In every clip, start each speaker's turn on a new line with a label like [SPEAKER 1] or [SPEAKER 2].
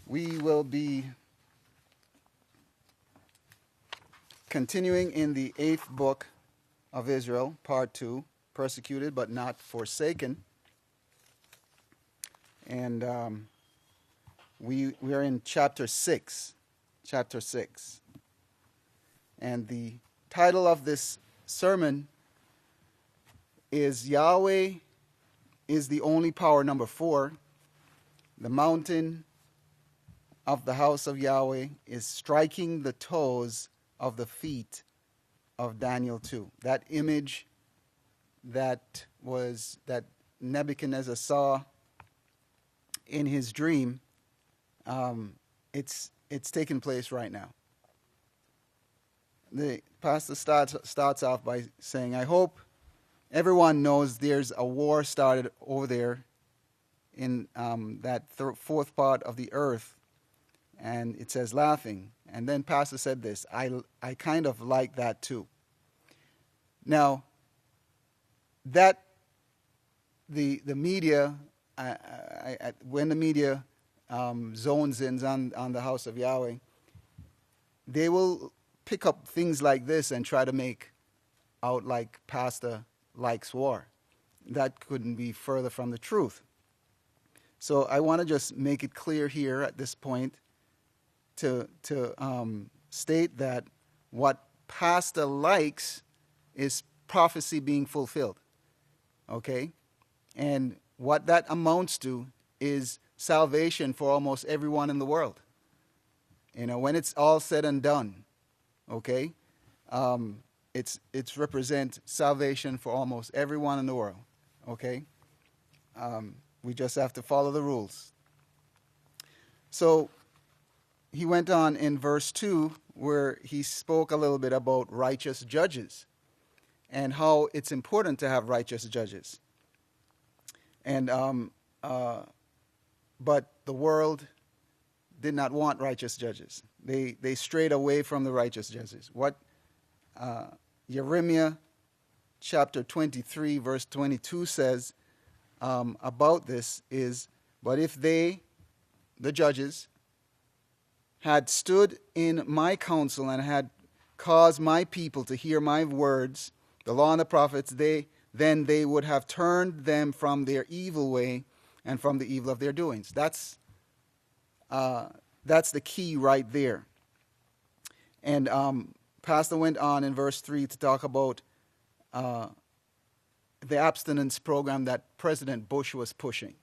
[SPEAKER 1] We will be continuing in the 8th book of Israel, part 2, persecuted but not forsaken. And we are in chapter 6. And the title of this sermon is Yahweh is the only power, number 4. The mountain of the house of Yahweh is striking the toes of the feet of Daniel 2. That image that Nebuchadnezzar saw in his dream, it's taking place right now. The pastor starts off by saying, I hope everyone knows there's a war started over there in that fourth part of the earth. And it says laughing. And then pastor said this, I kind of like that too. Now, that the media, when the media zones in on the House of Yahweh, they will pick up things like this and try to make out like pastor likes war. That couldn't be further from the truth. So I want to just make it clear here at this point to state that what pastor likes is prophecy being fulfilled. Okay? And what that amounts to is salvation for almost everyone in the world. You know, when it's all said and done, okay, it's represent salvation for almost everyone in the world. Okay? We just have to follow the rules. So he went on in verse 2 where he spoke a little bit about righteous judges and how it's important to have righteous judges. And but the world did not want righteous judges. They strayed away from the righteous judges. What Jeremiah chapter 23 verse 22 says about this is, but if they, the judges, had stood in my counsel and had caused my people to hear my words, the law and the prophets, then they would have turned them from their evil way and from the evil of their doings. That's the key right there. And pastor went on in verse 3 to talk about the abstinence program that President Bush was pushing.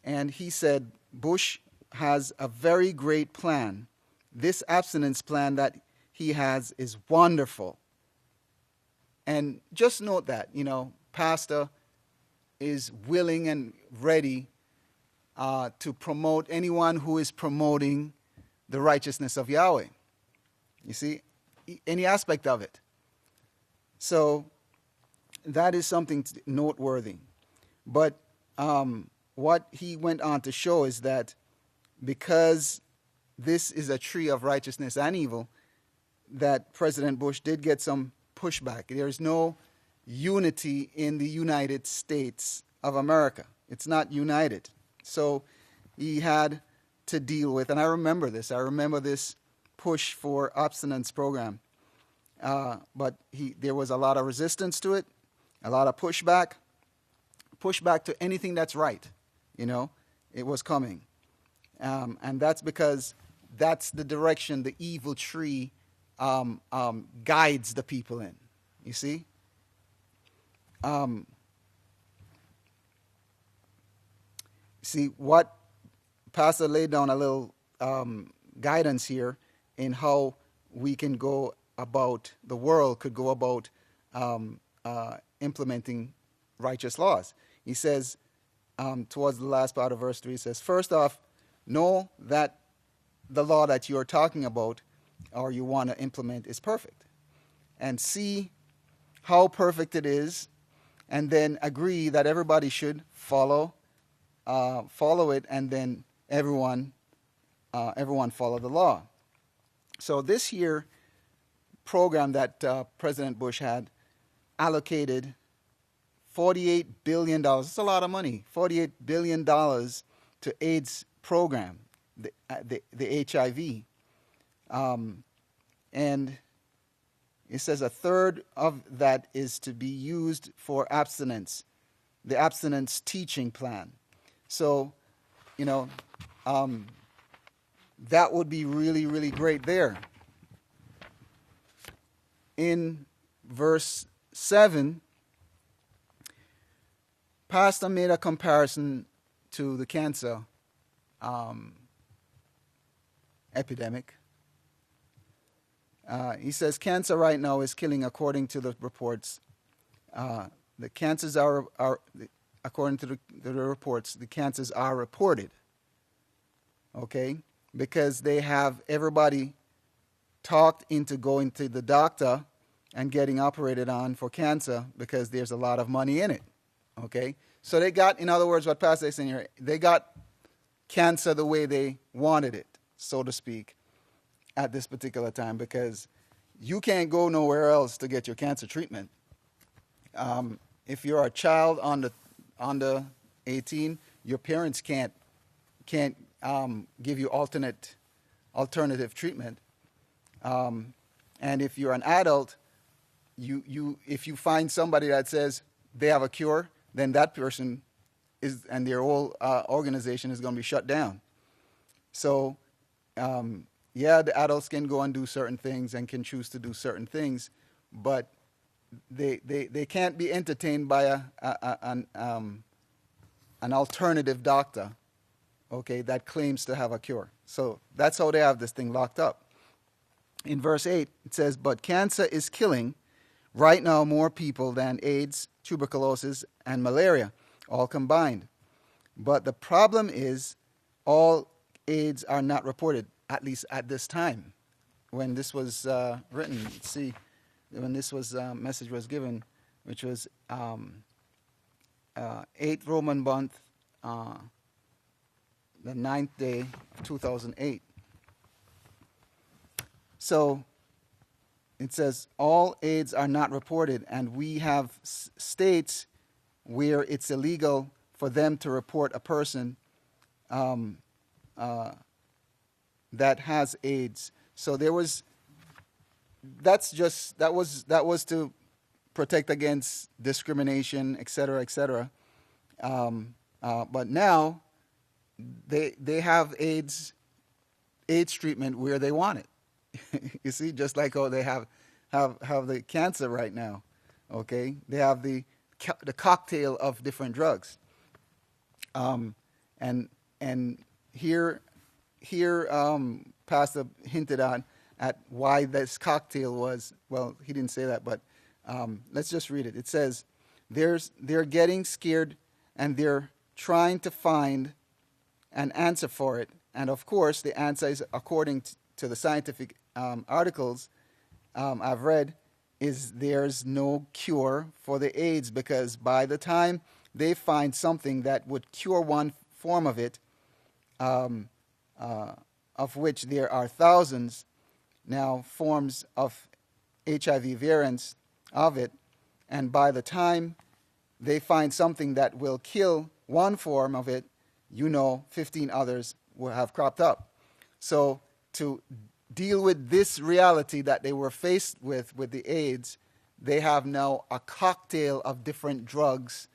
[SPEAKER 1] And he said, Bush has a very great plan. This abstinence plan that he has is wonderful. And just note that, pastor is willing and ready to promote anyone who is promoting the righteousness of Yahweh. You see, any aspect of it. So that is something noteworthy. But what he went on to show is that because this is a tree of righteousness and evil, that President Bush did get some pushback. There is no unity in the United States of America. It's not united. So he had to deal with, and I remember this push for abstinence program. But there was a lot of resistance to it, a lot of pushback to anything that's right. It was coming. And that's because that's the direction the evil tree guides the people in. You see? See, what Pastor laid down a little guidance here in how we can go about, the world could go about implementing righteous laws. He says, towards the last part of verse 3, he says, first off, know that the law that you're talking about or you want to implement is perfect. And see how perfect it is, and then agree that everybody should follow it, and then everyone follow the law. So this here program that President Bush had allocated $48 billion. It's a lot of money. $48 billion to AIDS program. the HIV. And it says a third of that is to be used for abstinence, the abstinence teaching plan. So, that would be really, really great there. In verse 7, Pastor made a comparison to the cancer epidemic. He says cancer right now is killing, according to the reports. The cancers are according to the reports, the cancers are reported. Okay? Because they have everybody talked into going to the doctor and getting operated on for cancer because there's a lot of money in it. Okay? So they got, in other words, what Pastor is saying here, they got cancer the way they wanted it, so to speak, at this particular time, because you can't go nowhere else to get your cancer treatment. If you're a child under 18, your parents can't give you alternative treatment. And if you're an adult, if you find somebody that says they have a cure, then that person and their whole organization is going to be shut down. So, the adults can go and do certain things and can choose to do certain things, but they can't be entertained by an alternative doctor, okay, that claims to have a cure. So that's how they have this thing locked up. In verse 8, it says, but cancer is killing right now more people than AIDS, tuberculosis, and malaria, all combined. But the problem is all AIDS are not reported, at least at this time. When this was written, see, when this message was given, which was 8th Roman month, the 9th day of 2008. So it says all AIDS are not reported, and we have states where it's illegal for them to report a person that has AIDS. So that was to protect against discrimination, etc., etc. But now they have AIDS treatment where they want it. You see, just like how they have the cancer right now. Okay, they have the cocktail of different drugs. And here Pastor hinted at why this cocktail was. Well, he didn't say that, but let's just read it. It says they're getting scared and they're trying to find an answer for it. And of course, the answer is, according to the scientific articles I've read, is there's no cure for the AIDS, because by the time they find something that would cure one form of it, of which there are thousands now forms of HIV variants of it, and by the time they find something that will kill one form of it, 15 others will have cropped up. So to deal with this reality that they were faced with the AIDS, they have now a cocktail of different drugs,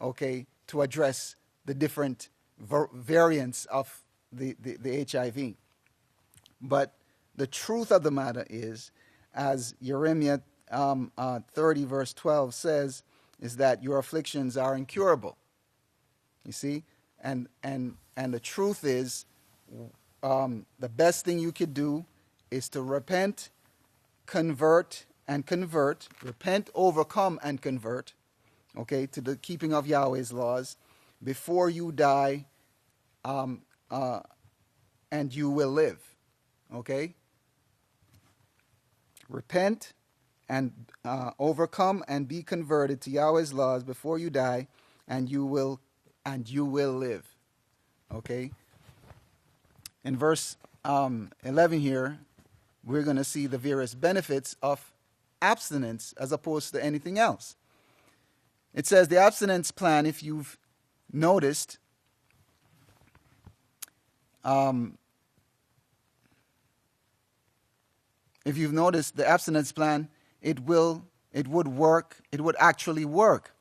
[SPEAKER 1] okay, to address the different variants of the HIV. But the truth of the matter is, as Jeremiah 30 verse 12 says, is that your afflictions are incurable. You see? And the truth is, the best thing you could do is to repent, repent, overcome, and convert, okay, to the keeping of Yahweh's laws before you die, and you will live, okay? Repent and overcome and be converted to Yahweh's laws before you die, and you will live, okay? In verse 11 here, we're going to see the various benefits of abstinence as opposed to anything else. It says the abstinence plan, if you've noticed, if you've noticed, the abstinence plan, it would work. It would actually work.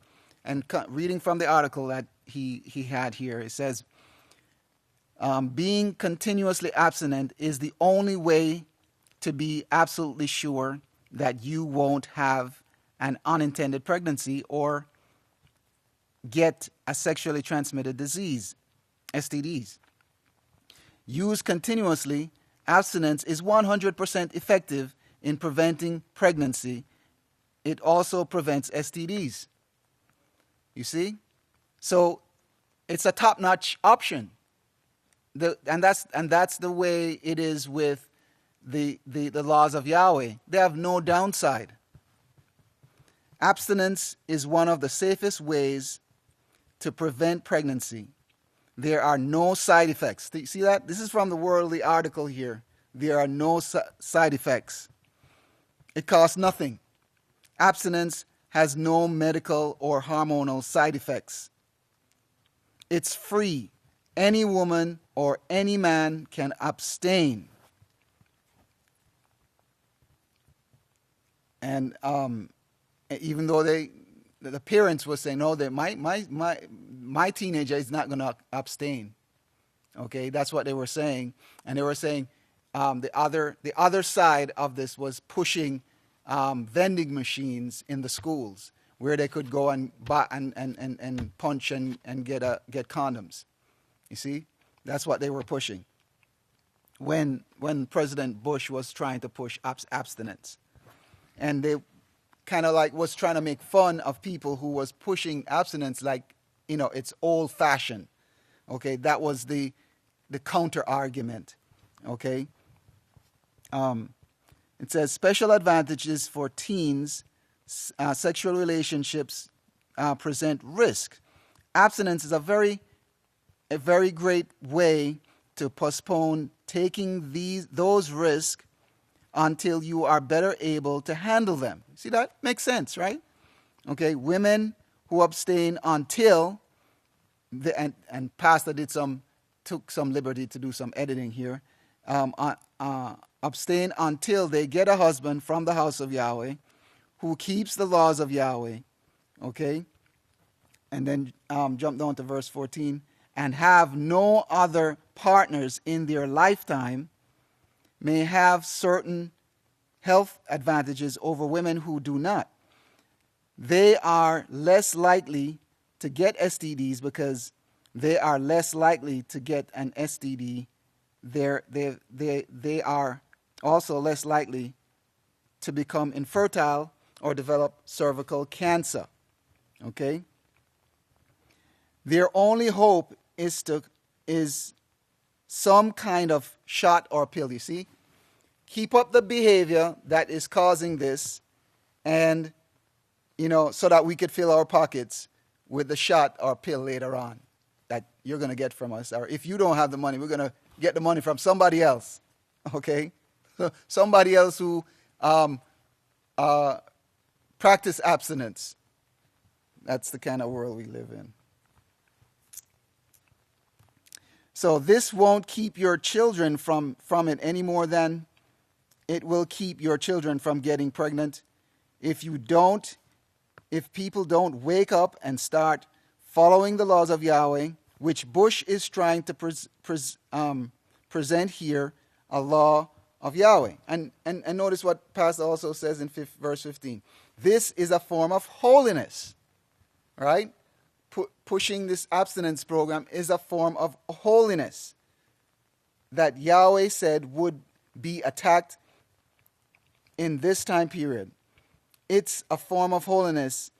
[SPEAKER 1] And reading from the article that he had here, it says, being continuously abstinent is the only way to be absolutely sure that you won't have an unintended pregnancy or get a sexually transmitted disease, STDs. Used continuously, abstinence is 100% effective in preventing pregnancy. It also prevents STDs. You see? So it's a top-notch option. And that's the way it is with the laws of Yahweh. They have no downside. Abstinence is one of the safest ways to prevent pregnancy. There are no side effects. See that? This is from the Worldly article here. There are no side effects. It costs nothing. Abstinence has no medical or hormonal side effects. It's free. Any woman or any man can abstain. And even though the parents were saying, no, my teenager is not going to abstain. Okay, that's what they were saying. And they were saying the other side of this was pushing vending machines in the schools where they could go and buy and punch and get condoms. You see, that's what they were pushing when President Bush was trying to push abstinence, and they kind of like was trying to make fun of people who was pushing abstinence like, it's old fashioned. Okay, that was the counter argument. Okay. It says special advantages for teens. Sexual relationships present risk. Abstinence is a very great way to postpone taking those risks until you are better able to handle them. See, that makes sense, right? Okay, women who abstain until and Pastor took some liberty to do some editing here. Abstain until they get a husband from the house of Yahweh who keeps the laws of Yahweh. Okay, and then jump down to verse 14. And have no other partners in their lifetime, may have certain health advantages over women who do not. They are less likely to get STDs because they are less likely to get an STD. They are also less likely to become infertile or develop cervical cancer. Okay? Their only hope is some kind of shot or pill. You see, keep up the behavior that is causing this, and so that we could fill our pockets with the shot or pill later on that you're going to get from us. Or if you don't have the money, we're going to get the money from somebody else. Okay, somebody else who practice abstinence. That's the kind of world we live in. So this won't keep your children from it any more than it will keep your children from getting pregnant. If people don't wake up and start following the laws of Yahweh, which Bush is trying to present here, a law of Yahweh. And notice what Pastor also says in verse 15. This is a form of holiness, right? Pushing this abstinence program is a form of holiness that Yahweh said would be attacked in this time period. It's a form of holiness,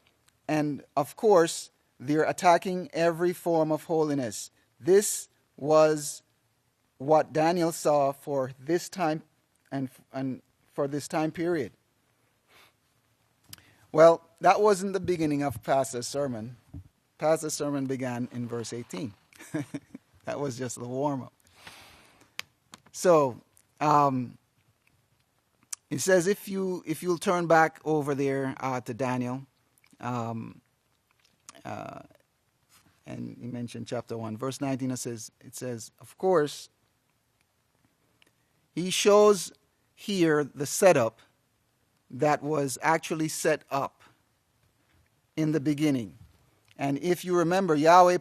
[SPEAKER 1] and of course, they're attacking every form of holiness. This was what Daniel saw for this time and for this time period. Well, that wasn't the beginning of Pastor's sermon. Pastor's sermon began in verse 18. That was just the warm-up. So, it says if you'll turn back over there to Daniel, and you mentioned chapter 1, verse 19. It says, of course, he shows here the setup that was actually set up in the beginning. And if you remember, Yahweh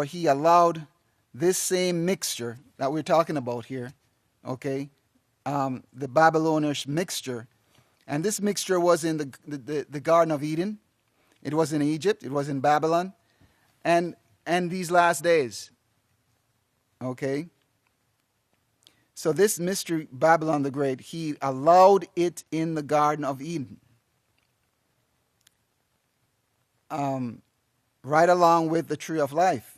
[SPEAKER 1] He allowed this same mixture that we're talking about here, okay, the Babylonish mixture. And this mixture was in the Garden of Eden. It was in Egypt. It was in Babylon. And these last days, okay. So this mystery, Babylon the Great, he allowed it in the Garden of Eden. Right along with the tree of life.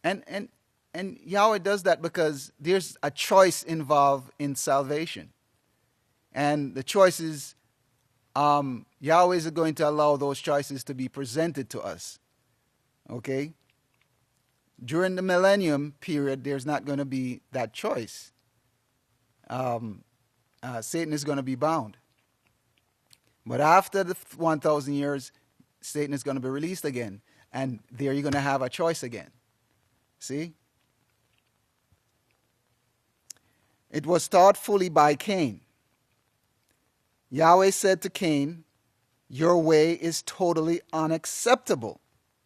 [SPEAKER 1] And Yahweh does that because there's a choice involved in salvation. And the choices, Yahweh is going to allow those choices to be presented to us. Okay? During the millennium period, there's not going to be that choice. Satan is going to be bound. But after the 1,000 years, Satan is going to be released again. And there you're going to have a choice again. See? It was taught fully by Cain. Yahweh said to Cain, "Your way is totally unacceptable."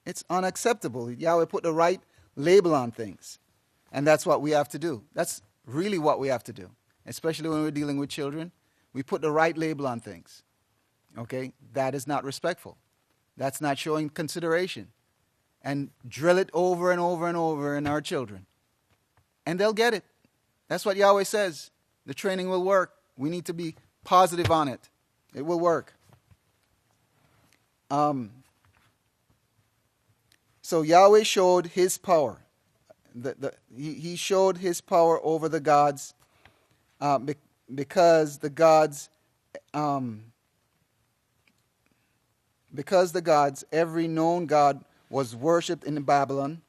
[SPEAKER 1] It's unacceptable. Yahweh put the right label on things. And that's what we have to do. That's really what we have to do. Especially when we're dealing with children. We put the right label on things. Okay? That is not respectful. That's not showing consideration. And drill it over and over and over in our children. And they'll get it. That's what Yahweh says. The training will work. We need to be positive on it. It will work. So Yahweh showed his power. He showed his power over the gods because the gods, every known god was worshipped in Babylon.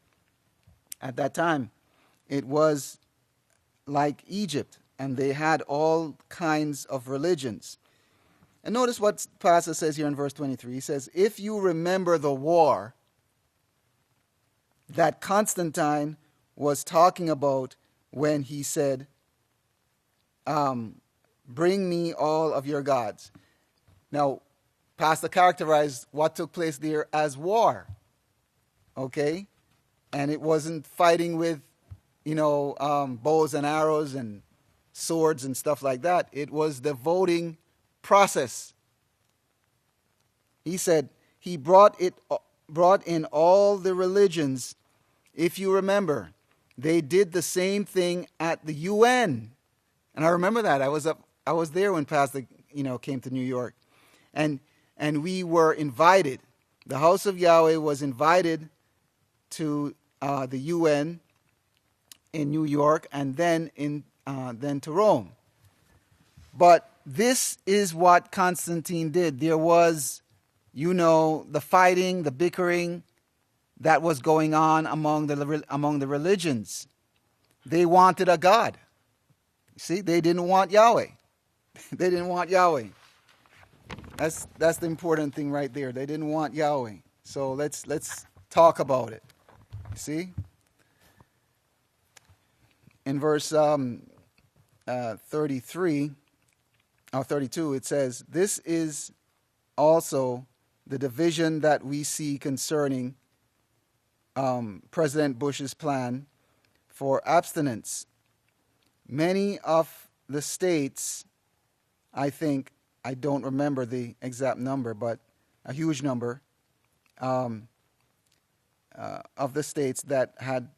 [SPEAKER 1] At that time, it was like Egypt, and they had all kinds of religions. And notice what Pastor says here in verse 23. He says, "If you remember the war that Constantine was talking about when he said, 'Bring me all of your gods.'" Now, Pastor characterized what took place there as war. Okay? And it wasn't fighting with, bows and arrows and swords and stuff like that. It was the voting process. He said he brought in all the religions. If you remember, they did the same thing at the UN. And I remember that. I was there when Pastor, came to New York. And we were invited. The House of Yahweh was invited to the UN in New York and then to Rome. But this is what Constantine did. There was, the fighting, the bickering that was going on among the religions. They wanted a god. See, they didn't want Yahweh. They didn't want Yahweh. That's the important thing right there. They didn't want Yahweh. So let's talk about it. See? In verse 32, it says, "This is also the division that we see concerning President Bush's plan for abstinence. Many of the states, I don't remember the exact number, but a huge number of the states that have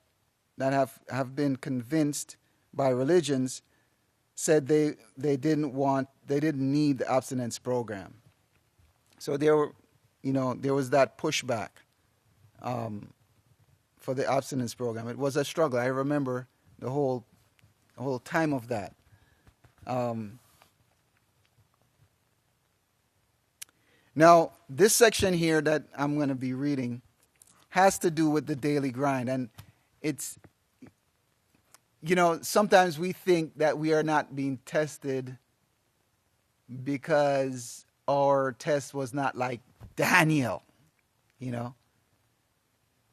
[SPEAKER 1] been convinced by religions said they didn't need the abstinence program. So there was that pushback for the abstinence program. It was a struggle. I remember the whole time of that. Now, this section here that I'm going to be reading has to do with the daily grind. And it's, sometimes we think that we are not being tested because our test was not like Daniel,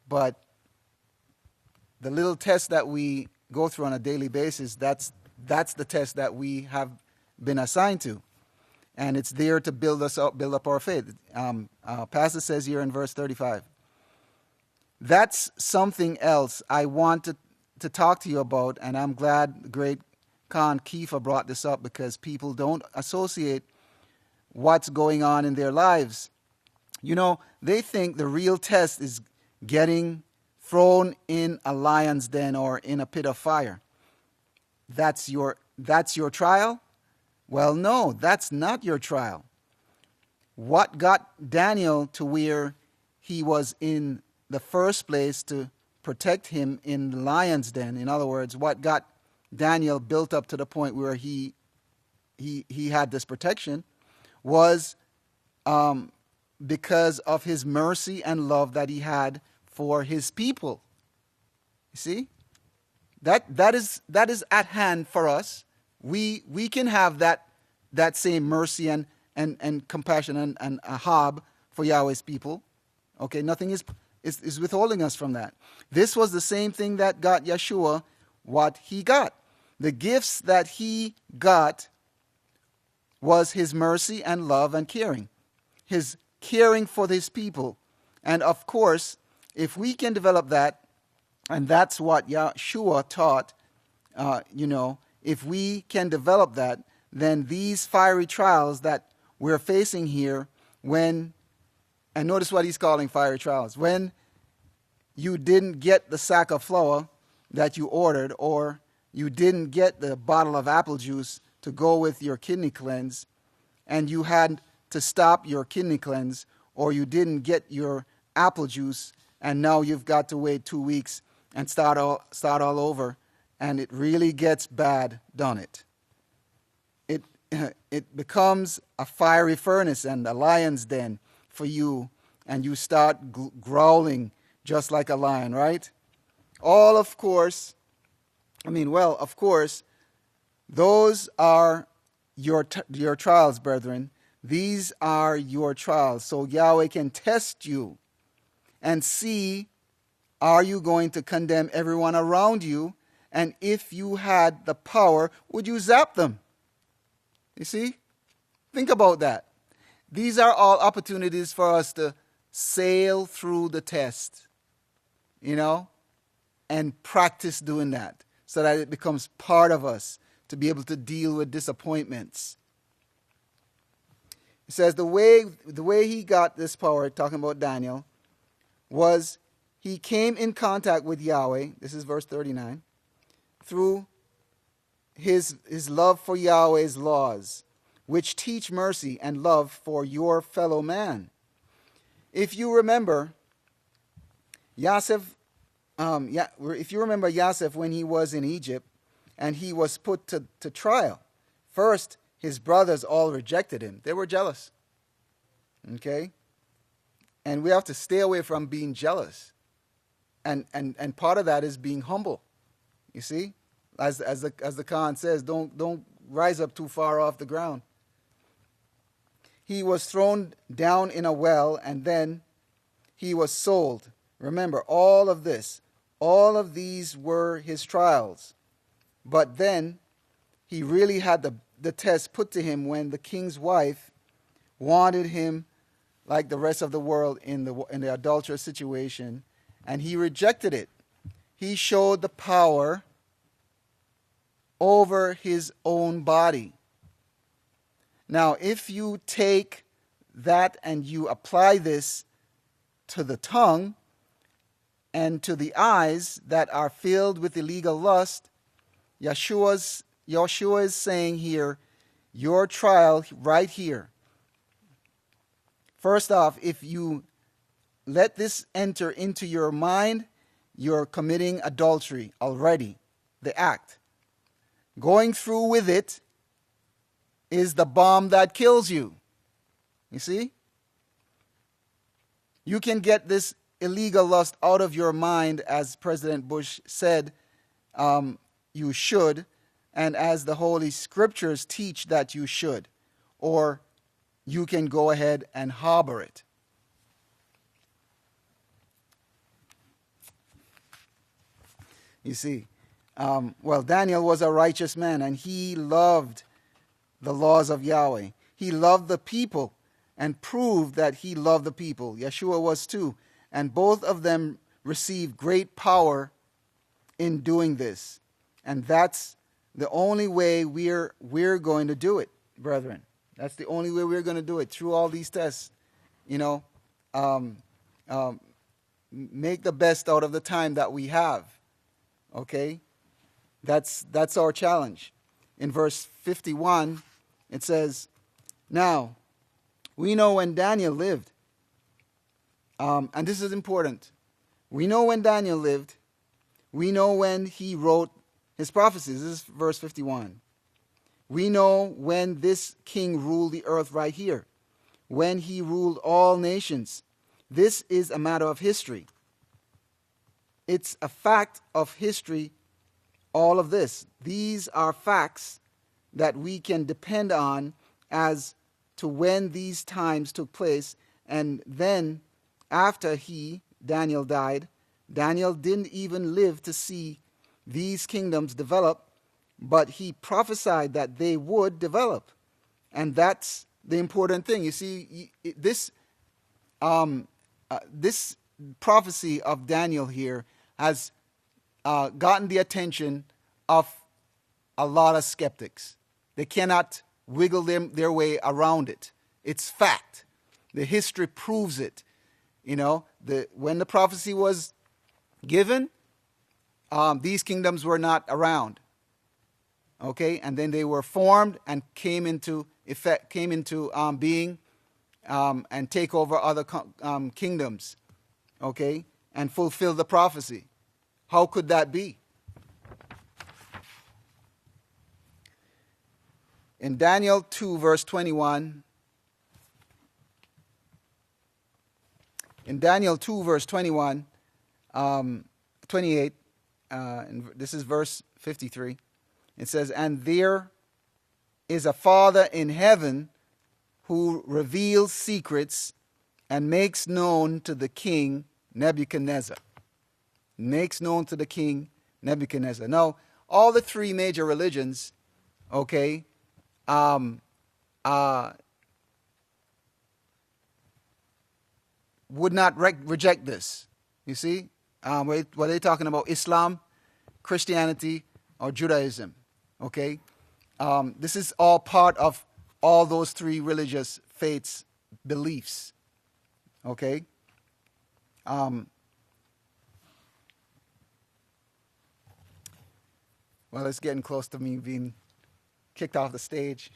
[SPEAKER 1] But the little test that we go through on a daily basis, that's That's the test that we have been assigned to. And it's there to build us up, build up our faith. Pastor says here in verse 35, that's something else I want to talk to you about, and I'm glad the great Khan Kifa brought this up, because people don't associate what's going on in their lives. You know, they think the real test is getting thrown in a lion's den or in a pit of fire. That's your trial? Well, no, that's not your trial. What got Daniel to where he was in the first place to protect him in the lion's den, in other words, what got Daniel built up to the point where he had this protection, was because of his mercy and love that he had for his people. You see? That is at hand for us. We can have that same mercy and compassion and ahab for Yahweh's people. Okay, nothing is withholding us from that. This was the same thing that got Yeshua what he got. The gifts that he got was his mercy and love and caring. His caring for his people. And of course, if we can develop that, and that's what Yeshua taught, if we can develop that, then these fiery trials that we're facing here, and notice what he's calling fiery trials, when you didn't get the sack of flour that you ordered, or you didn't get the bottle of apple juice to go with your kidney cleanse, and you had to stop your kidney cleanse, or you didn't get your apple juice, and now you've got to wait 2 weeks and start all over, and it really gets bad, don't it? It becomes a fiery furnace and a lion's den for you, and you start growling just like a lion, right? Of course, those are your trials, brethren. These are your trials. So Yahweh can test you and see, are you going to condemn everyone around you? And if you had the power, would you zap them? You see? Think about that. These are all opportunities for us to sail through the test, and practice doing that so that it becomes part of us to be able to deal with disappointments. It says the way he got this power, talking about Daniel, was he came in contact with Yahweh, this is verse 39, through his love for Yahweh's laws, which teach mercy and love for your fellow man. If you remember, Yosef, when he was in Egypt and he was put to trial, first his brothers all rejected him. They were jealous. Okay? And we have to stay away from being jealous. And part of that is being humble. You see? As the Khan says, don't rise up too far off the ground. He was thrown down in a well, and then he was sold. Remember, all of these were his trials. But then he really had the test put to him when the king's wife wanted him like the rest of the world in the adulterous situation, and he rejected it. He showed the power over his own body. Now, if you take that and you apply this to the tongue and to the eyes that are filled with illegal lust, Yeshua is saying here, your trial right here. First off, if you let this enter into your mind, you're committing adultery already, the act. Going through with it is the bomb that kills you. You see? You can get this illegal lust out of your mind, as President Bush said you should, and as the Holy Scriptures teach that you should. Or you can go ahead and harbor it. You see? Daniel was a righteous man, and he loved the laws of Yahweh. He loved the people and proved that he loved the people. Yeshua was too. And both of them received great power in doing this. And that's the only way we're going to do it, brethren. That's the only way we're going to do it, through all these tests. Make the best out of the time that we have. Okay? That's our challenge. In verse 51, it says, "Now, we know when Daniel lived." And this is important. We know when Daniel lived. We know when he wrote his prophecies. This is verse 51. We know when this king ruled the earth right here, when he ruled all nations. This is a matter of history. It's a fact of history, all of this. These are facts that we can depend on as to when these times took place. And then, after Daniel, died, Daniel didn't even live to see these kingdoms develop, but he prophesied that they would develop. And that's the important thing. You see, this prophecy of Daniel here has gotten the attention of a lot of skeptics. They cannot wiggle their way around it. It's fact. The history proves it. When the prophecy was given, these kingdoms were not around. Okay, and then they were formed and came into being, and take over other kingdoms. Okay, and fulfill the prophecy. How could that be? In Daniel 2, verse 21, and 28, this is verse 53, it says, "And there is a Father in heaven who reveals secrets and makes known to the king Nebuchadnezzar." Makes known to the king Nebuchadnezzar. Now, all the three major religions, okay, would not reject this. You see? Were they talking about Islam, Christianity, or Judaism? Okay? This is all part of all those three religious faiths' beliefs. Okay? Well, it's getting close to me being kicked off the stage.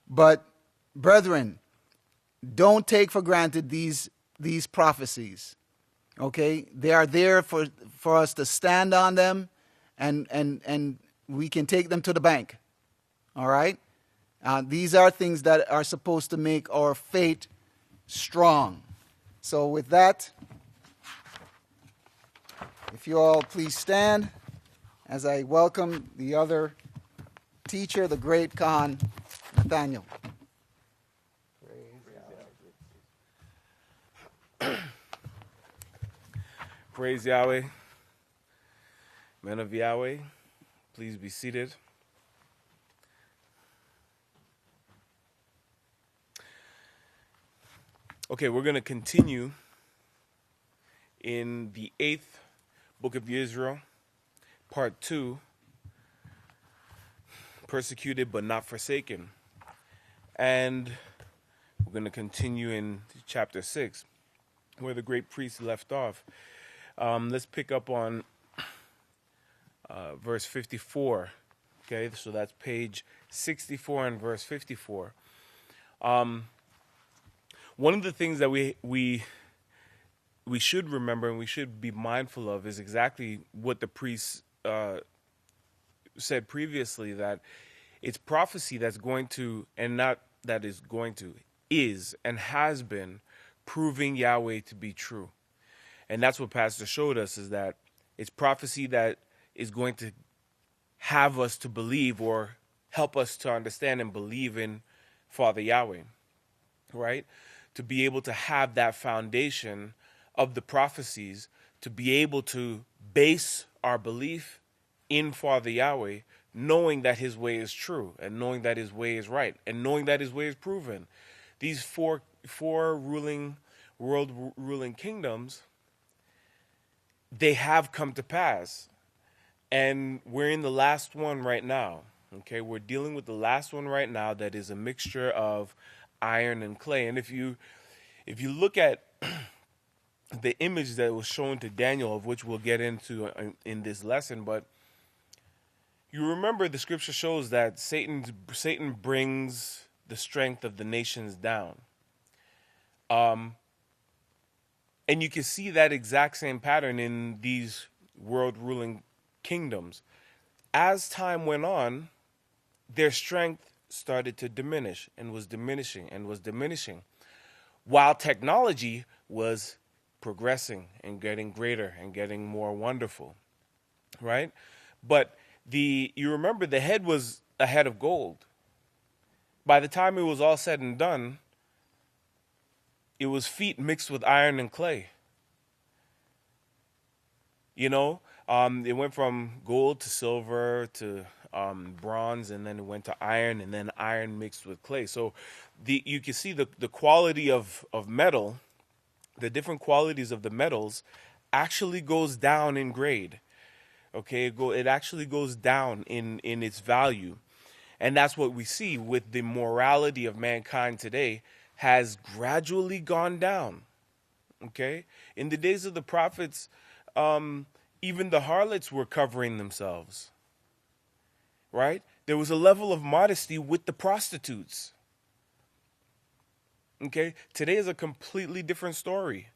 [SPEAKER 1] But, brethren, don't take for granted these prophecies. Okay? They are there for us to stand on them, and we can take them to the bank. All right? These are things that are supposed to make our faith strong. So with that, if you all please stand as I welcome the other teacher, the great Khan Nathaniel.
[SPEAKER 2] Praise Yahweh. Men of Yahweh, please be seated. Okay, we're going to continue in the 8th book of Yisrayl, part 2, persecuted but not forsaken. And we're going to continue in chapter 6, where the great priest left off. Let's pick up on verse 54. Okay, so that's page 64 and verse 54. One of the things that we should remember and we should be mindful of is exactly what the priest said previously, that it's prophecy that's going to, and not that is going to, is and has been proving Yahweh to be true. And that's what Pastor showed us, is that it's prophecy that is going to have us to believe, or help us to understand and believe in Father Yahweh, right? To be able to have that foundation of the prophecies to be able to base our belief in Father Yahweh, knowing that his way is true, and knowing that his way is right, and knowing that his way is proven. These four world ruling kingdoms, they have come to pass. And we're in the last one right now. Okay, we're dealing with the last one right now that is a mixture of iron and clay. And if you look at the image that was shown to Daniel, of which we'll get into in this lesson, but you remember the scripture shows that Satan brings the strength of the nations down. And you can see that exact same pattern in these world ruling kingdoms. As time went on, their strength started to diminish and was diminishing, while technology was progressing and getting greater and getting more wonderful, right? But you remember the head was a head of gold. By the time it was all said and done, it was feet mixed with iron and clay. You know, it went from gold to silver to bronze, and then it went to iron, and then iron mixed with clay. So you can see the quality of metal, the different qualities of the metals actually goes down in grade. Okay, it actually goes down in its value. And that's what we see with the morality of mankind today has gradually gone down. Okay? In the days of the prophets, even the harlots were covering themselves. Right? There was a level of modesty with the prostitutes. Okay? Today is a completely different story.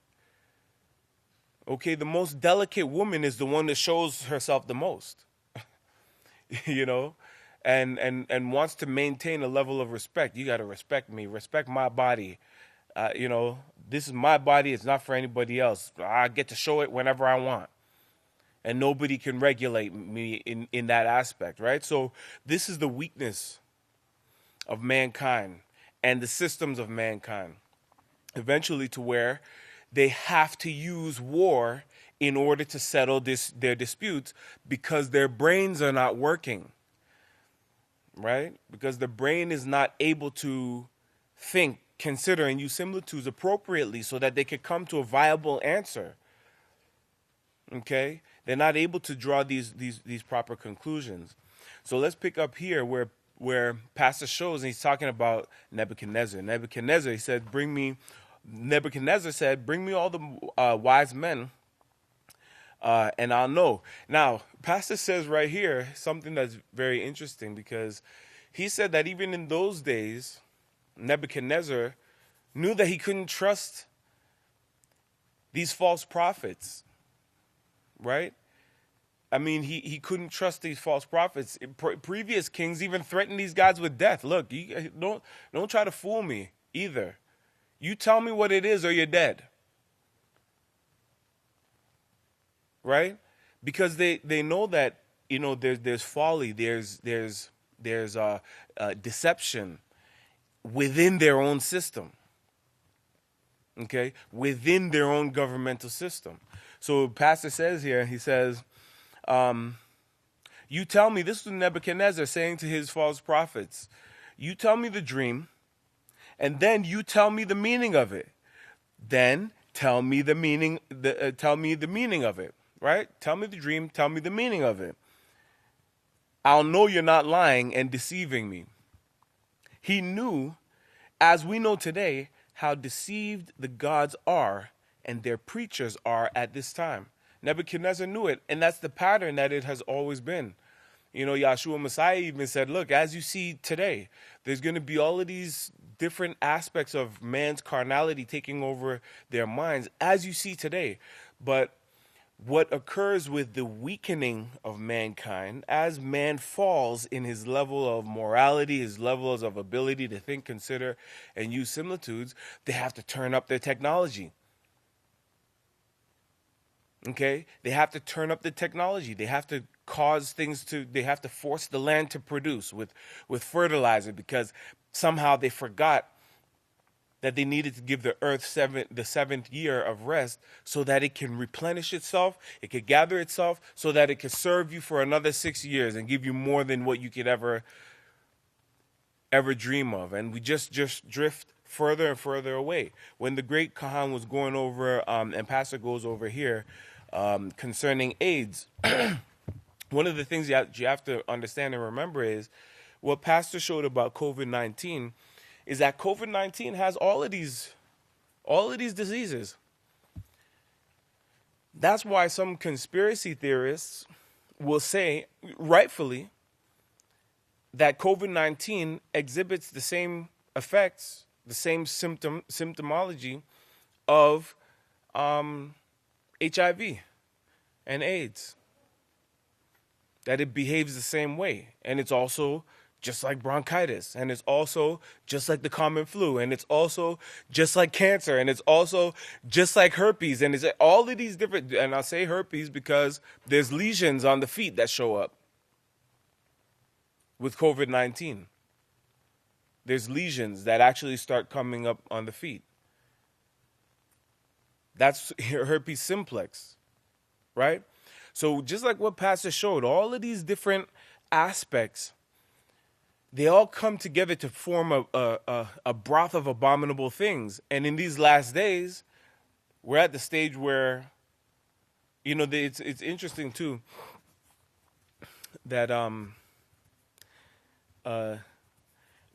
[SPEAKER 2] Okay? The most delicate woman is the one that shows herself the most. You know? And wants to maintain a level of respect. You got to respect me. Respect my body. You know, this is my body. It's not for anybody else. I get to show it whenever I want. And nobody can regulate me in that aspect, right? So this is the weakness of mankind and the systems of mankind. Eventually to where they have to use war in order to settle their disputes because their brains are not working. Right? Because the brain is not able to think, consider, and use similitudes appropriately so that they could come to a viable answer. Okay? They're not able to draw these proper conclusions. So let's pick up here where Pastor shows, and he's talking about Nebuchadnezzar. Nebuchadnezzar said, bring me all the wise men, and I'll know. Now, Pastor says right here something that's very interesting, because he said that even in those days, Nebuchadnezzar knew that he couldn't trust these false prophets, right? I mean, he couldn't trust these false prophets. Previous kings even threatened these guys with death. Look, you don't try to fool me either. You tell me what it is or you're dead. Right? Because they know that, you know, there's folly, there's deception within their own system. Okay? Within their own governmental system. So Pastor says here, he says, you tell me, this was Nebuchadnezzar saying to his false prophets, you tell me the dream, and then you tell me the meaning of it. Then tell me the meaning of it. Right? Tell me the dream, tell me the meaning of it. I'll know you're not lying and deceiving me. He knew, as we know today, how deceived the gods are and their preachers are at this time. Nebuchadnezzar knew it, and that's the pattern that it has always been. You know, Yahshua Messiah even said, look, as you see today, there's going to be all of these different aspects of man's carnality taking over their minds, as you see today. But what occurs with the weakening of mankind, as man falls in his level of morality, his levels of ability to think, consider, and use similitudes, they have to turn up their technology. Okay? They have to turn up the technology. They have to they have to force the land to produce with fertilizer, because somehow they forgot that they needed to give the earth the seventh year of rest so that it can replenish itself, it could gather itself, so that it could serve you for another 6 years and give you more than what you could ever dream of. And we just drift further and further away. When the great Kahan was going over, and Pastor goes over here, concerning AIDS, one of the things you have to understand and remember is what Pastor showed about COVID-19 is that COVID-19 has all of these diseases. That's why some conspiracy theorists will say, rightfully, that COVID-19 exhibits the same effects, the same symptomology of HIV and AIDS. That it behaves the same way. And it's also just like bronchitis. And it's also just like the common flu. And it's also just like cancer. And it's also just like herpes. And it's all of these different, and I'll say herpes because there's lesions on the feet that show up with COVID-19. There's lesions that actually start coming up on the feet. That's herpes simplex, right? So just like what Pastor showed, all of these different aspects, they all come together to form a broth of abominable things. And in these last days, we're at the stage where, it's interesting too, that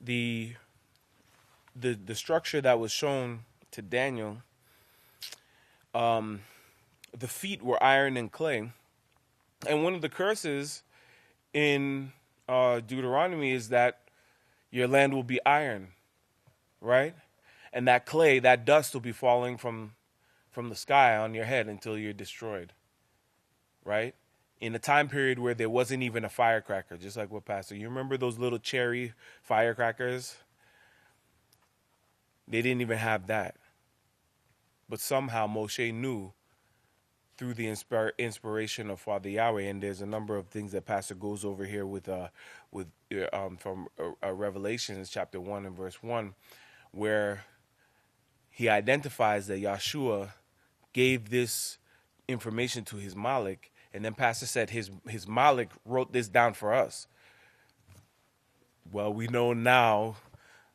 [SPEAKER 2] the structure that was shown to Daniel, the feet were iron and clay. And one of the curses in Deuteronomy is that your land will be iron, right? And that clay, that dust will be falling from the sky on your head until you're destroyed, right? In a time period where there wasn't even a firecracker, just like what Pastor, you remember those little cherry firecrackers? They didn't even have that. But somehow Moshe knew through the inspiration of Father Yahweh, and there's a number of things that Pastor goes over here from Revelations chapter 1 and verse 1, where he identifies that Yahshua gave this information to his Malik, and then Pastor said his Malik wrote this down for us. Well, we know now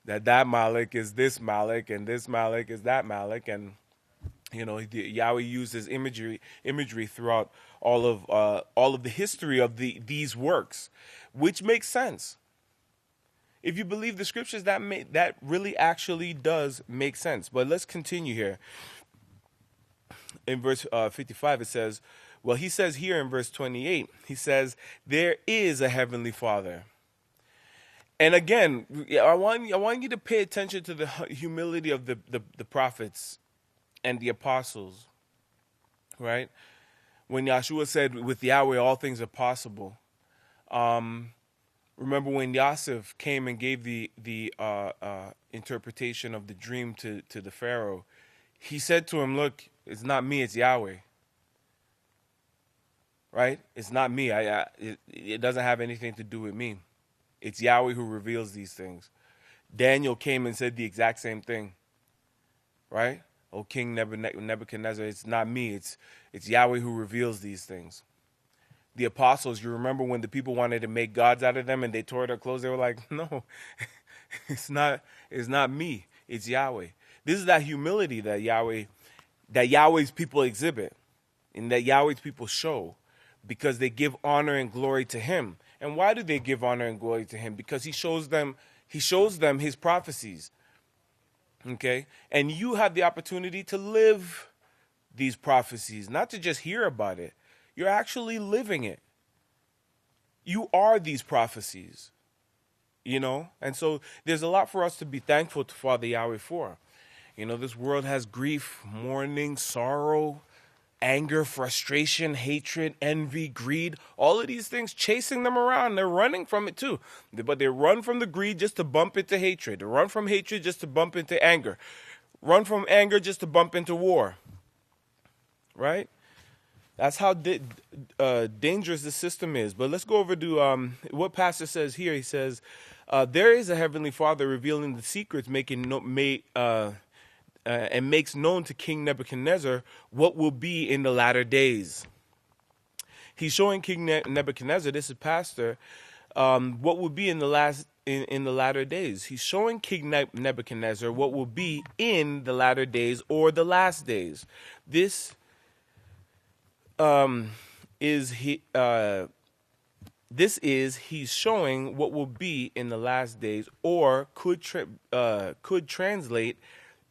[SPEAKER 2] that Malik is this Malik, and this Malik is that Malik, and Yahweh uses imagery throughout all of the history of these works, which makes sense. If you believe the scriptures, that really actually does make sense. But let's continue here. In verse 55, it says, well, he says here in verse 28, he says, there is a heavenly Father. And again, I want you to pay attention to the humility of the prophets and the apostles, right? When Yahshua said, with Yahweh, all things are possible. Remember when Yosef came and gave the interpretation of the dream to the Pharaoh, he said to him, look, it's not me, it's Yahweh. Right? It's not me. It doesn't have anything to do with me. It's Yahweh who reveals these things. Daniel came and said the exact same thing. Right? O King Nebuchadnezzar, it's not me, it's Yahweh who reveals these things. The apostles, you remember when the people wanted to make gods out of them and they tore their clothes, they were like, no, it's not me, it's Yahweh. This is that humility that Yahweh's people exhibit and that Yahweh's people show, because they give honor and glory to him. And why do they give honor and glory to him? Because he shows them his prophecies. Okay? And you have the opportunity to live these prophecies, not to just hear about it. You're actually living it. You are these prophecies. And so there's a lot for us to be thankful to Father Yahweh for. This world has grief, mourning, sorrow, anger, frustration, hatred, envy, greed, all of these things chasing them around. They're running from it too. But they run from the greed just to bump into hatred. They run from hatred just to bump into anger. Run from anger just to bump into war. Right? That's how dangerous the system is. But let's go over to what Pastor says here. He says, there is a heavenly Father revealing the secrets, making and makes known to King Nebuchadnezzar what will be in the latter days. He's showing King Nebuchadnezzar, this is Pastor, what will be in the latter days. He's showing King Nebuchadnezzar what will be in the latter days or the last days. This he's showing what will be in the last days, or could translate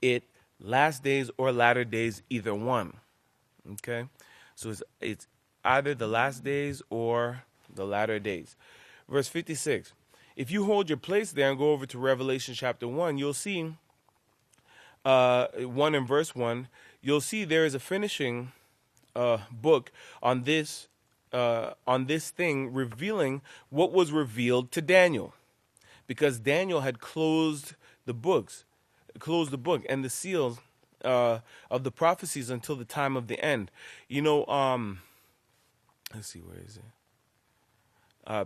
[SPEAKER 2] it last days or latter days, either one. Okay, so it's either the last days or the latter days. Verse 56. If you hold your place there and go over to Revelation chapter 1, you'll see 1 and verse 1. You'll see there is a finishing book on this thing, revealing what was revealed to Daniel, because Daniel had closed the book and the seals of the prophecies until the time of the end. Let's see, where is it?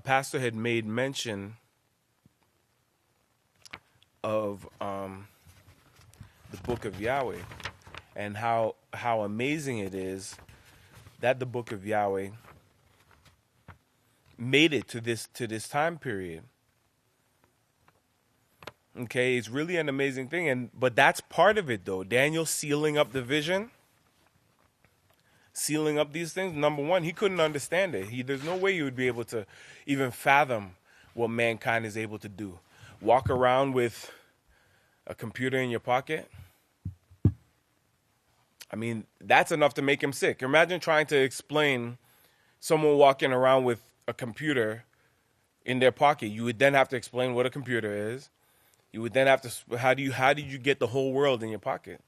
[SPEAKER 2] Pastor had made mention of the book of Yahweh, and how amazing it is that the book of Yahweh made it to this time period. Okay, it's really an amazing thing, but that's part of it, though. Daniel sealing up the vision, sealing up these things. Number one, he couldn't understand it. There's no way you would be able to even fathom what mankind is able to do. Walk around with a computer in your pocket. I mean, that's enough to make him sick. Imagine trying to explain someone walking around with a computer in their pocket. You would then have to explain what a computer is. You would then have to, how did you get the whole world in your pocket?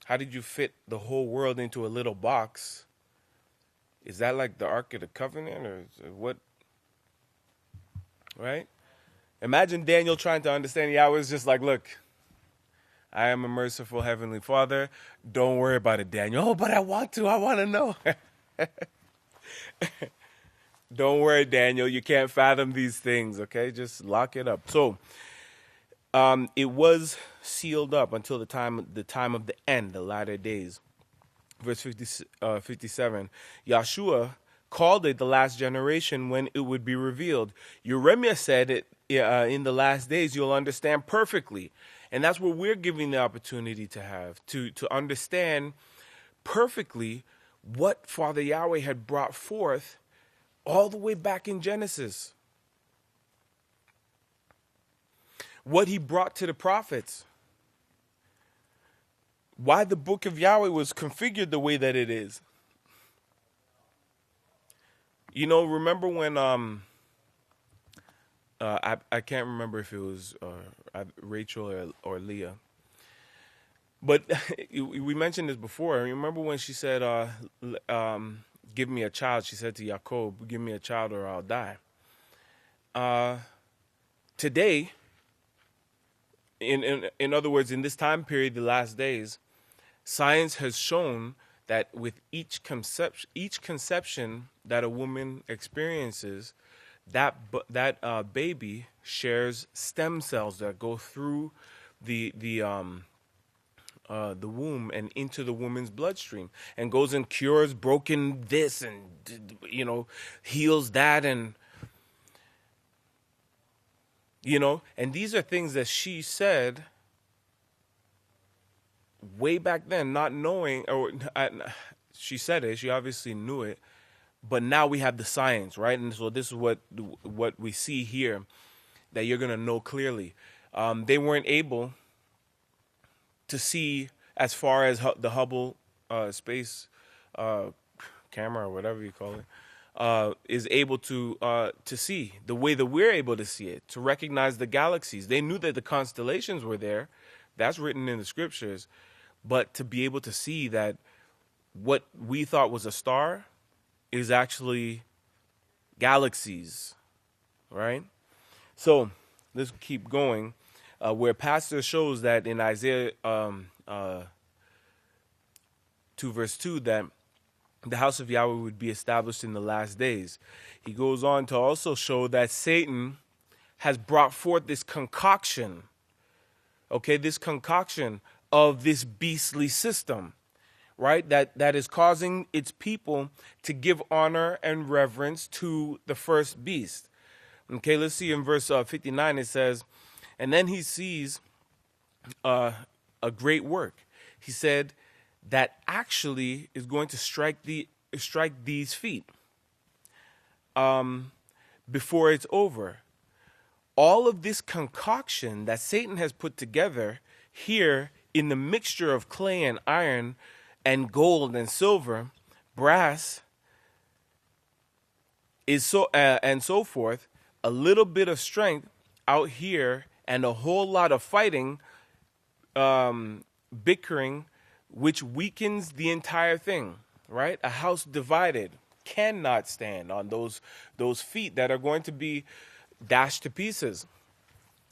[SPEAKER 2] How did you fit the whole world into a little box? Is that like the Ark of the Covenant, or what? Right? Imagine Daniel trying to understand. Yahweh is just like, look, I am a merciful heavenly Father. Don't worry about it, Daniel. Oh, but I want to know. Don't worry, Daniel. You can't fathom these things, okay? Just lock it up. So, it was sealed up until the time of the end, the latter days. Verse 57, Yahshua called it the last generation when it would be revealed. Yeremiah said it in the last days you'll understand perfectly. And that's what we're giving the opportunity to have, to understand perfectly what Father Yahweh had brought forth all the way back in Genesis. What he brought to the prophets. Why the book of Yahweh was configured the way that it is. Remember when I can't remember if it was Rachel or Leah, but we mentioned this before. Remember when she said, "Give me a child"? She said to Jacob, "Give me a child or I'll die." Today, in other words, in this time period, the last days, science has shown that with each conception that a woman experiences, that baby shares stem cells that go through the womb and into the woman's bloodstream, and goes and cures broken this and heals that, and and these are things that she said way back then, not knowing, or she said it, she obviously knew it, but now we have the science, right? And so this is what we see here, that you're going to know clearly. They weren't able to see as far as the Hubble space camera, or whatever you call it, is able to see the way that we're able to see it, to recognize the galaxies. They knew that the constellations were there. That's written in the scriptures. But to be able to see that what we thought was a star is actually galaxies, right? So let's keep going. Where Pastor shows that in Isaiah 2 verse 2 that the house of Yahweh would be established in the last days. He goes on to also show that Satan has brought forth this concoction, this concoction of this beastly system, right? That is causing its people to give honor and reverence to the first beast. Okay, let's see in verse 59, it says, and then he sees a great work. He said that actually is going to strike these feet before it's over. All of this concoction that Satan has put together here in the mixture of clay and iron and gold and silver, brass, is so and so forth, a little bit of strength out here and a whole lot of fighting, bickering, which weakens the entire thing, right? A house divided cannot stand on those feet that are going to be dashed to pieces.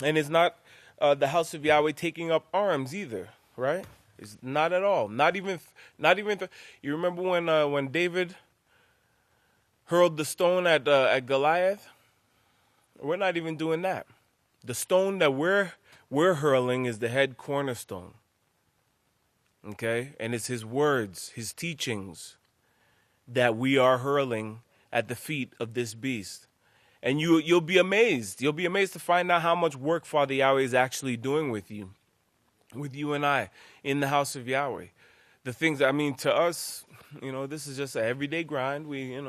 [SPEAKER 2] And it's not the house of Yahweh taking up arms either, right? It's not at all. Not even. You remember when David hurled the stone at Goliath? We're not even doing that. The stone that we're hurling is the head cornerstone. Okay? And it's his words, his teachings that we are hurling at the feet of this beast. And you'll be amazed. You'll be amazed to find out how much work Father Yahweh is actually doing with you and I, in the house of Yahweh. The things, to us, this is just an everyday grind. We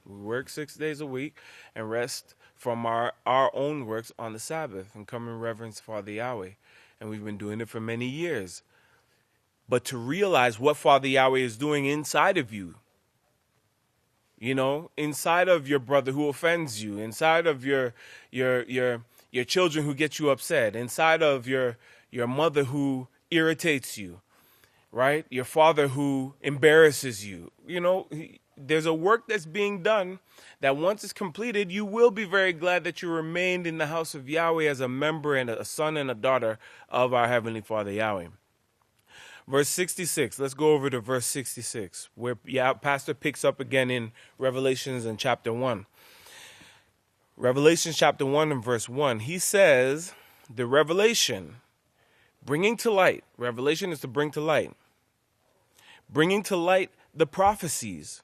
[SPEAKER 2] work 6 days a week and rest from our own works on the Sabbath and come in reverence to Father Yahweh. And we've been doing it for many years. But to realize what Father Yahweh is doing inside of you, inside of your brother who offends you, inside of your children who get you upset, inside of your mother who irritates you, right? Your father who embarrasses you. There's a work that's being done that once it's completed, you will be very glad that you remained in the house of Yahweh as a member and a son and a daughter of our Heavenly Father Yahweh. Verse 66, let's go over to verse 66, where Pastor picks up again in Revelations in chapter 1. Revelation chapter 1 and verse 1, he says, the revelation, bringing to light, revelation is to bring to light, bringing to light the prophecies,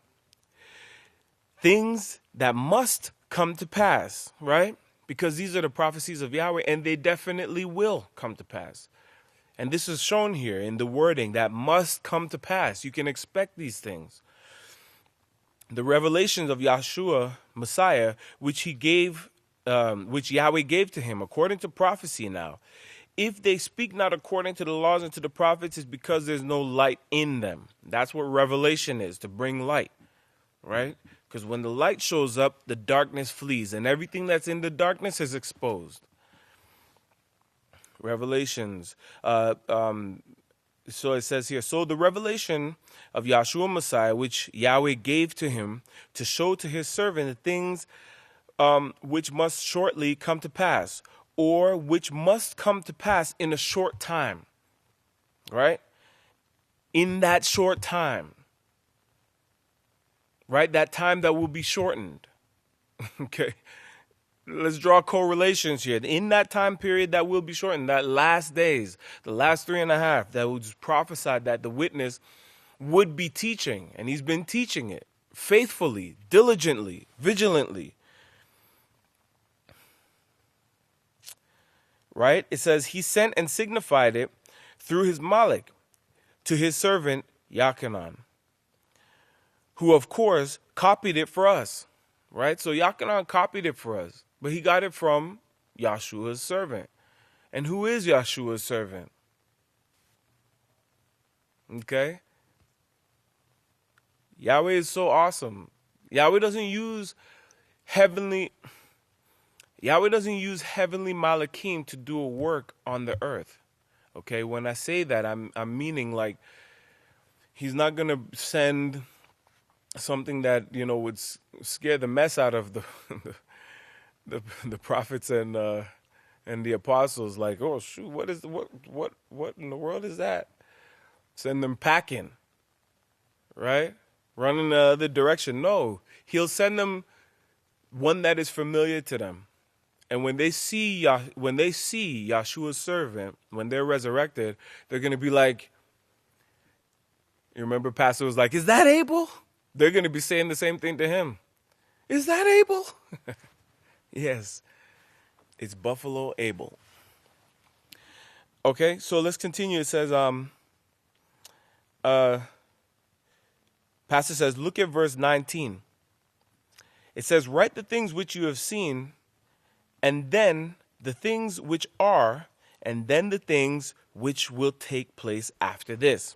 [SPEAKER 2] things that must come to pass, right? Because these are the prophecies of Yahweh, and they definitely will come to pass. And this is shown here in the wording that must come to pass. You can expect these things. The revelations of Yahshua, Messiah, which Yahweh gave to him, according to prophecy now. If they speak not according to the laws and to the prophets, it's because there's no light in them. That's what revelation is, to bring light, right? Because when the light shows up, the darkness flees, and everything that's in the darkness is exposed. Revelations. So it says here, so the revelation of Yahshua Messiah, which Yahweh gave to him to show to his servant the things which must shortly come to pass, or which must come to pass in a short time, right? In that short time, right? That time that will be shortened, okay? Let's draw correlations here. In that time period that will be shortened, that last days, the last 3.5, that was prophesied that the witness would be teaching. And he's been teaching it faithfully, diligently, vigilantly. Right? It says, he sent and signified it through his Malik to his servant Yachanan, who, of course, copied it for us. Right? So Yachanan copied it for us. But he got it from Yahshua's servant. And who is Yahshua's servant? Okay? Yahweh is so awesome. Yahweh doesn't use heavenly Malachim to do a work on the earth. Okay? When I say that, I'm meaning like he's not going to send something that, would scare the mess out of the prophets and the apostles, like, oh shoot, what in the world is that? Send them packing, right? Running the other direction. No, he'll send them one that is familiar to them, And when they see Yeshua's servant, when they're resurrected, they're going to be like, you remember Pastor was like, is that Abel? They're going to be saying the same thing to him. Is that Abel? Yes, it's Buffalo Abel. Okay, so let's continue. It says, Pastor says, look at verse 19. It says, write the things which you have seen, and then the things which are, and then the things which will take place after this.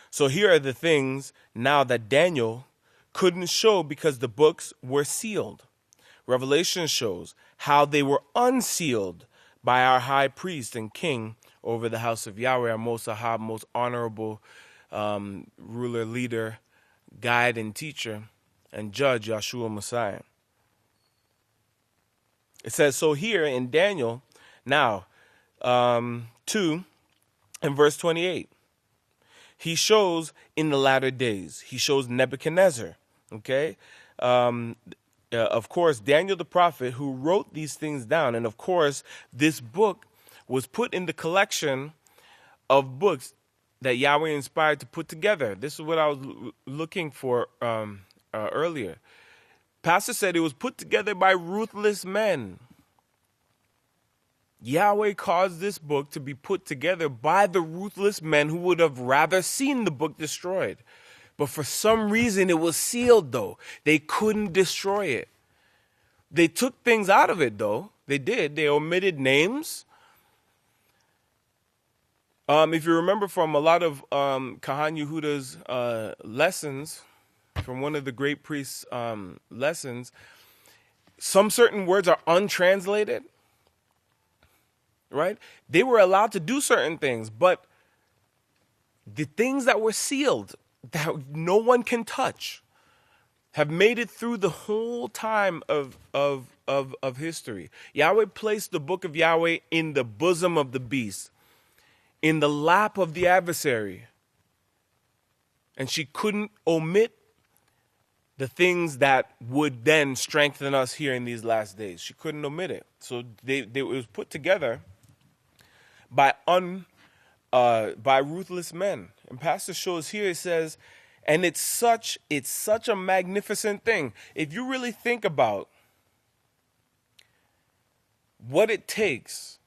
[SPEAKER 2] So here are the things now that Daniel couldn't show because the books were sealed. Revelation shows how they were unsealed by our high priest and king over the house of Yahweh, our most ahab, most honorable ruler, leader, guide, and teacher, and judge, Yahshua Messiah. It says, so here in Daniel, now, 2 and verse 28, he shows in the latter days, he shows Nebuchadnezzar, okay? Of course, Daniel the prophet who wrote these things down, and of course, this book was put in the collection of books that Yahweh inspired to put together. This is what I was looking for earlier. Pastor said it was put together by ruthless men. Yahweh caused this book to be put together by the ruthless men who would have rather seen the book destroyed. But for some reason, it was sealed, though. They couldn't destroy it. They took things out of it, though. They did. They omitted names. If you remember from a lot of Kahan Yehuda's lessons, from one of the great priests' lessons, some certain words are untranslated, right? They were allowed to do certain things, but the things that were sealed, that no one can touch, have made it through the whole time of history. Yahweh placed the book of Yahweh in the bosom of the beast, in the lap of the adversary. And she couldn't omit the things that would then strengthen us here in these last days. She couldn't omit it. So it was put together by ruthless men. And Pastor shows here, it says, and it's such a magnificent thing. If you really think about what it takes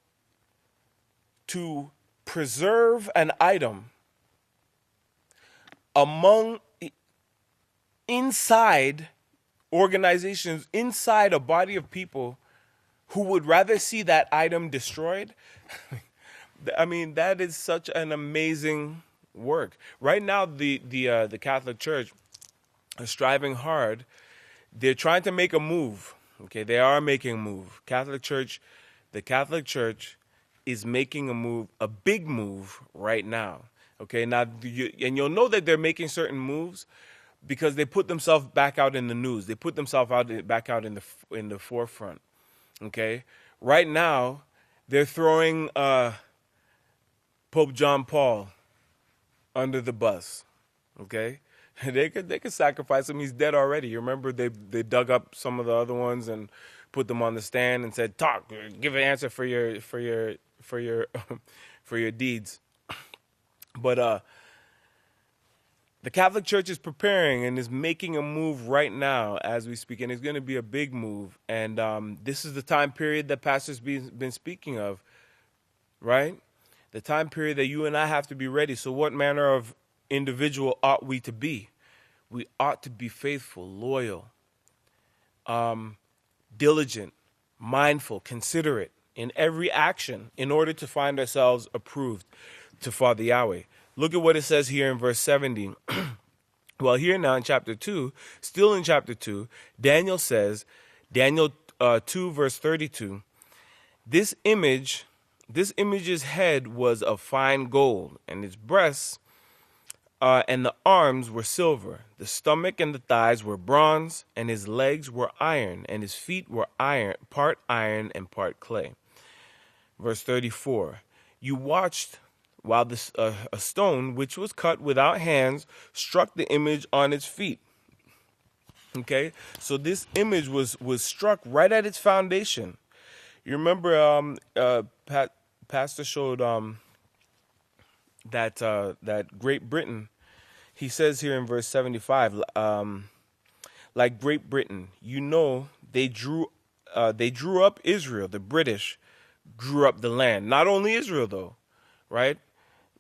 [SPEAKER 2] to preserve an item among inside organizations, inside a body of people who would rather see that item destroyed, I mean, that is such an amazing work. Right now, the Catholic Church is striving hard. They're trying to make a move. Okay, they are making a move. The Catholic Church is making a move, a big move right now. Okay, now you'll know that they're making certain moves because they put themselves back out in the news. They put themselves back out in the forefront. Okay, right now they're throwing Pope John Paul under the bus. Okay, they could sacrifice him. He's dead already. You remember they dug up some of the other ones and put them on the stand and said, "Talk, give an answer for your deeds." But the Catholic Church is preparing and is making a move right now as we speak, and it's going to be a big move. And this is the time period that Pastor's been speaking of, right? The time period that you and I have to be ready. So what manner of individual ought we to be? We ought to be faithful, loyal, diligent, mindful, considerate in every action in order to find ourselves approved to Father Yahweh. Look at what it says here in verse 70. Well, here now in chapter 2, still in chapter 2, Daniel says, Daniel 2 verse 32, this image's head was of fine gold, and its breasts and the arms were silver. The stomach and the thighs were bronze, and his legs were iron, and his feet were part iron and part clay. Verse 34, you watched while a stone which was cut without hands struck the image on its feet. Okay, so this image was struck right at its foundation. You remember, Pastor showed that Great Britain. He says here in verse 75, like Great Britain, they drew up Israel. The British drew up the land. Not only Israel though, right?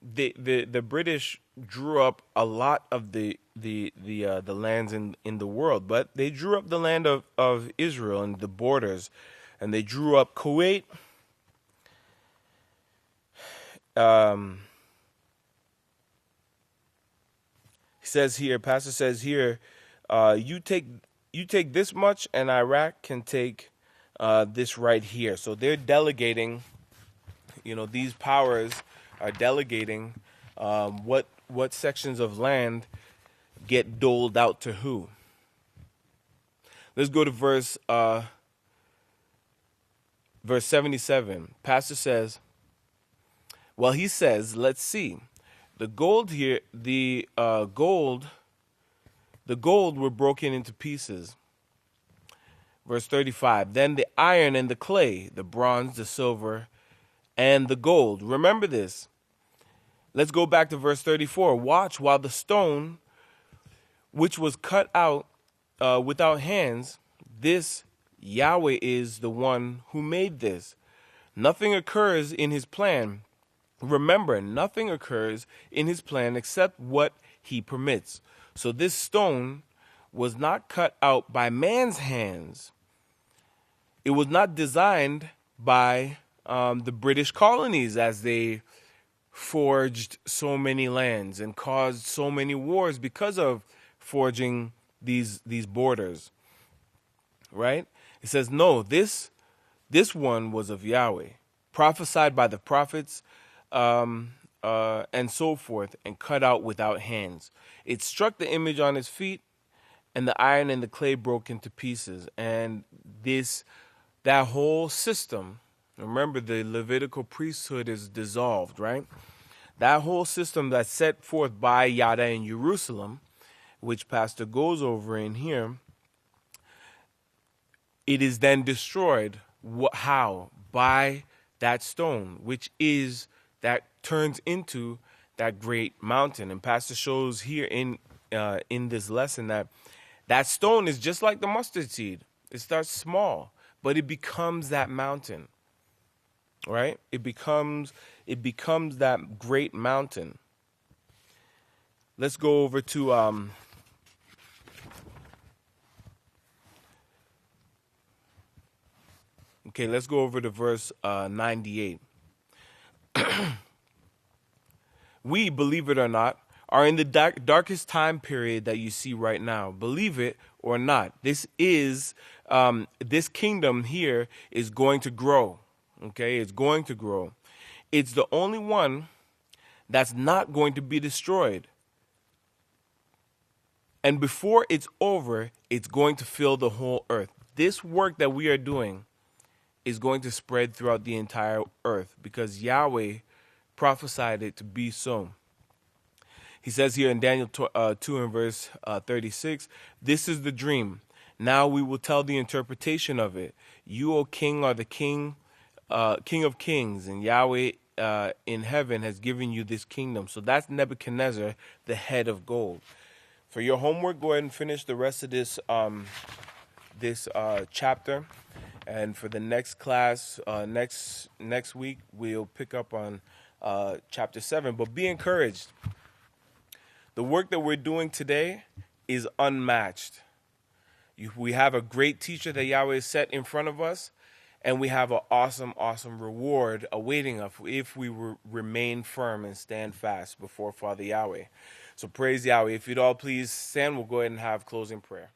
[SPEAKER 2] The British drew up a lot of the lands in the world, but they drew up the land of Israel and the borders, and they drew up Kuwait. Pastor says here, you take this much, and Iraq can take this right here. So they're delegating. These powers are delegating what sections of land get doled out to who. Let's go to verse 77. Pastor says, he says, let's see. The gold here, the gold were broken into pieces. Verse 35. Then the iron and the clay, the bronze, the silver, and the gold. Remember this. Let's go back to verse 34. Watch while the stone, which was cut out without hands, this Yahweh is the one who made this. Nothing occurs in his plan. Remember, nothing occurs in his plan except what he permits. So this stone was not cut out by man's hands. It was not designed by the British colonies as they forged so many lands and caused so many wars because of forging these borders. Right? It says, no, this one was of Yahweh, prophesied by the prophets, and so forth, and cut out without hands. It struck the image on his feet, and the iron and the clay broke into pieces. And that whole system, remember the Levitical priesthood is dissolved, right? That whole system that's set forth by Yada in Jerusalem, which Pastor goes over in here, it is then destroyed. How? By that stone, which is that turns into that great mountain. And Pastor shows here in this lesson that stone is just like the mustard seed. It starts small, but it becomes that mountain. Right? It becomes that great mountain. Let's go over to let's go over to verse 98. We, believe it or not, are in the darkest time period that you see right now. Believe it or not. This kingdom here is going to grow. Okay, it's going to grow. It's the only one that's not going to be destroyed. And before it's over, it's going to fill the whole earth. This work that we are doing is going to spread throughout the entire earth because Yahweh prophesied it to be so. He says here in Daniel 2 and verse 36, this is the dream. Now we will tell the interpretation of it. You, O king, are the king of kings, and Yahweh in heaven has given you this kingdom. So that's Nebuchadnezzar, the head of gold. For your homework, go ahead and finish the rest of this chapter. And for the next class, next week, we'll pick up on chapter 7. But be encouraged. The work that we're doing today is unmatched. We have a great teacher that Yahweh set in front of us, and we have an awesome, awesome reward awaiting us if we remain firm and stand fast before Father Yahweh. So praise Yahweh. If you'd all please stand, we'll go ahead and have closing prayer.